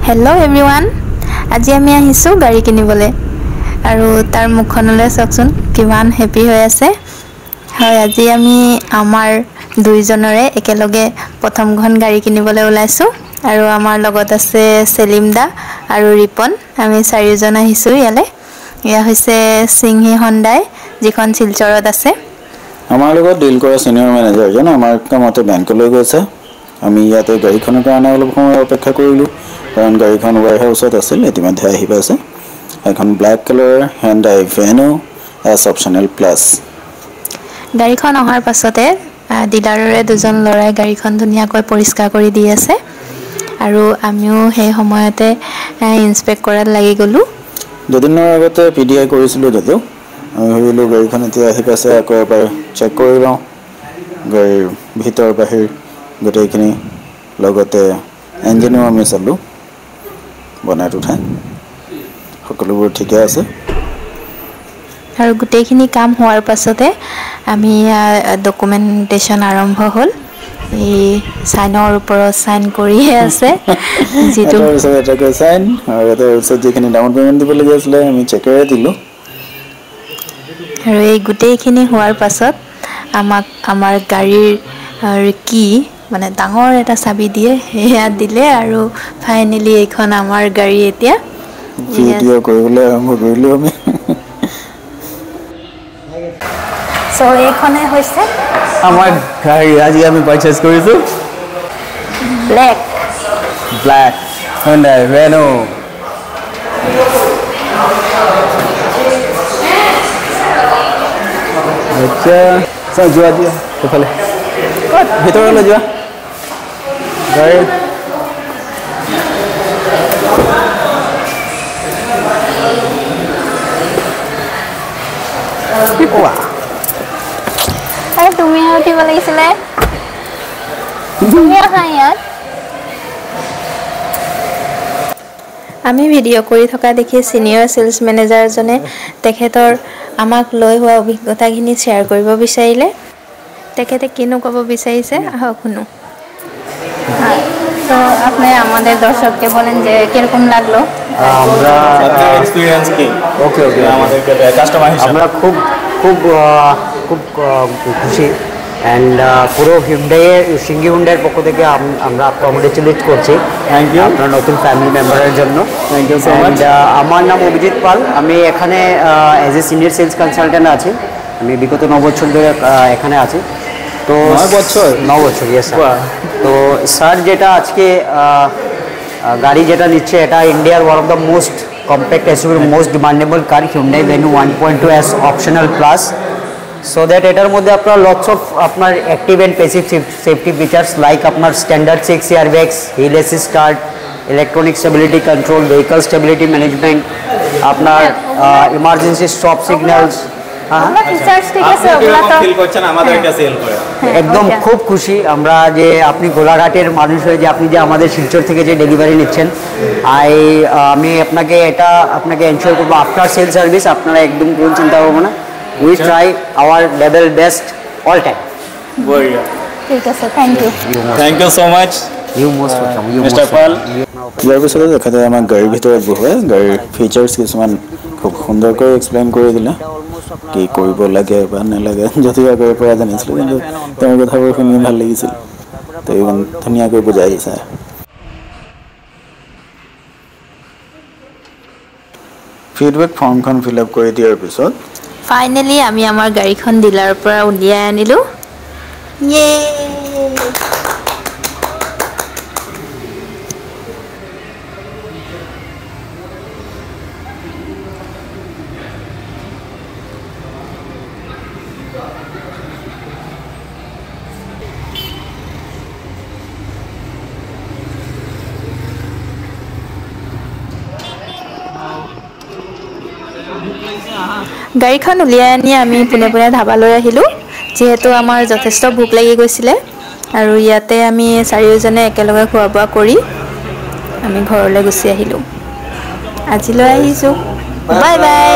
Hello everyone. আজি আমি আহিছো গাড়ী কিনিবলে আৰু তাৰ মুখখনলৈ চাওকচোন কিমান হেপি হৈ আছে হয় আজি আমি আমাৰ দুইজনৰে একেলগে প্ৰথমখন গাড়ী কিনিবলে ওলাইছো আৰু আমাৰ লগত আছে সেলিম দা আৰু ৰিপন আমি চাৰিজন আহিছো ইয়ালে ইয়া হৈছে সিংহি হন্ডাই যিখন শিলচৰত আছে আমাৰ লগত ডিল কৰা সিনিয়ৰ মেনেজাৰ জন আমাৰ কামতে বেংকলৈ গৈছে আমি ইয়াতে গাড়ীখনৰ কাৰণে অলপ সময় অপেক্ষা কৰিলো কাৰণ গাড়ীখন ওয়াৰ হাউসত আছিল ইতিমধ্যে আহি পাইছে এখন black colour Hyundai Venue S optional plus গাড়ীখন অহাৰ পাছতে ডিলাৰৰে দুজন লৰাই গাড়ীখন ধুনিয়াকৈ পৰিষ্কাৰ কৰি দি আছে আৰু আমিও সেই সময়তে ইনস্পেক্ট কৰাত লাগি গলো দুদিনৰ আগতে পিডিআই কৰিছিলো যদিও আমি ভাবিলো গাড়ীখন এতিয়া আহি পাইছে আকৌ এবাৰ চেক কৰি লওঁ গাড়ীৰ ভিতৰ বাহিৰ গোটেইখিনি লগতে ইঞ্জিনো আমি চালো বনাই উঠাই সকলোবোৰ ঠিকে আছে আৰু গোটেইখিনি কাম হোৱাৰ পাছতে আমি ডকুমেন্টেশন আৰম্ভ হ'ল এই সাইনৰ ওপৰত সাইন কৰিহে আছে যেটো এটা সাইন আৰু এটা যিখিনি ডাউন পেমেন্ট দিব লাগি আছিল আমি চেকৰে দিলো আৰু এই গোটেইখিনি হোৱাৰ পাছত আমাক আমাৰ গাড়ীৰ কি মানে ডাঙৰ এটা চাবি দিয়ে হেয়া দিলে আৰু ফাইনালি এইখন আমাৰ গাড়ী এতিয়া ভিডিও কৰিবলৈ আৰম্ভ কৰিলো আমি সো এইখনে হৈছে আমাৰ গাড়ী আজি আমি পাৰচেজ কৰিছো ব্ল্যাক Hyundai Venue আচ্ছা সব যোৱা দিয়া এফালে ভিতৰলৈ যোৱা গাড়ী কি কোৱা আৰে তুমি উঠিব লাগিছিলে তুমি আহা ইয়াত আমি ভিডিও কৰি থকা দেখি সিনিয়ৰ সেলস মেনেজাৰ জনে তেখেতৰ আমাক লৈ হোৱা অভিজ্ঞতাখিনি শেয়াৰ কৰিব বিচাৰিলে তেখেতে কিনো ক'ব বিচাৰিছে আহক শুনো তো আপনি আমাদের দর্শককে বলেন যে কিরকম লাগলো আমরা এক্সপেরিয়েন্স কি ওকে আমাদের কাস্টমার হিসেবে আমরা খুব খুব খুব খুশি এন্ড পুরো সিংহি হুন্ডাইয়ের পক্ষ থেকে আমরা কংগ্রেচুলেট করছি থ্যাংক ইউ আপনার নতুন ফ্যামিলি মেম্বারের জন্য থ্যাংক ইউ সো মাচ আমার নাম অভিজিৎ পাল আমি এখানে as a senior sales consultant আছি আমি বিগত 9 বছর ধরে এখানে আছি তো 9 বছর ইয়েস স্যার তো স্যার যেটা আজকে গাড়ি যেটা নিচ্ছে এটা ইন্ডিয়ার one of the most compact SUV most demandable car Hyundai Venue 1.2 S optional plus so that এটার মধ্যে আপনার লটস অফ আপনার active and passive safety features like আপনার standard 6 airbags hill assist start electronic stability control vehicle stability management আপনার emergency stop signals আমরা features ঠিক আছে ওগুলা তো ফিল করছেন আমাদের কাছে সেল করে একদম খুব খুশি আমরা যে আপনি গোলাঘাটের মানুষ হয়ে যে আপনি যে আমাদের শিলচর থেকে যে ডেলিভারি নিচ্ছেন আমি আপনাকে এনশিওর করব আফটার সেল সার্ভিস আপনারা একদম কোনো চিন্তা করবেন না we try our level best all time বড়িয়া ঠিক আছে thank you so much you most welcome mister Pal ইয়াৰ পিছতে দেখা যায় আমাৰ গাড়ীৰ ভিতৰত বহুৱাই গাড়ীৰ ফিচাৰ্ছ কিছুমান খুব সুন্দৰকৈ এক্সপ্লেইন কৰি দিলে কি কৰিব লাগে বা নালাগে যদিও আগৰ পৰা জানিছিলোঁ কিন্তু তেওঁৰ কথাবোৰ শুনি ভাল লাগিছিল তো ইমান ধুনীয়াকৈ বুজাই দিছে ফিডবেক ফৰ্মখন ফিল আপ কৰি দিয়াৰ পিছত ফাইনালি আমি আমাৰ গাড়ীখন ডিলাৰৰ পৰা উলিয়াই আনিলো ইয়ে গাড়ীখন উলিয়াই আনি আমি পুনে ধাবালৈ আহিলো যেহেতু আমাৰ যথেষ্ট ভোক লাগি গৈছিলে আৰু ইয়াতে আমি চাৰিওজনে একেলগে খোৱা বোৱা কৰি আমি ঘৰলৈ গুচি আহিলো আজিলৈ আহিছো বাই বাই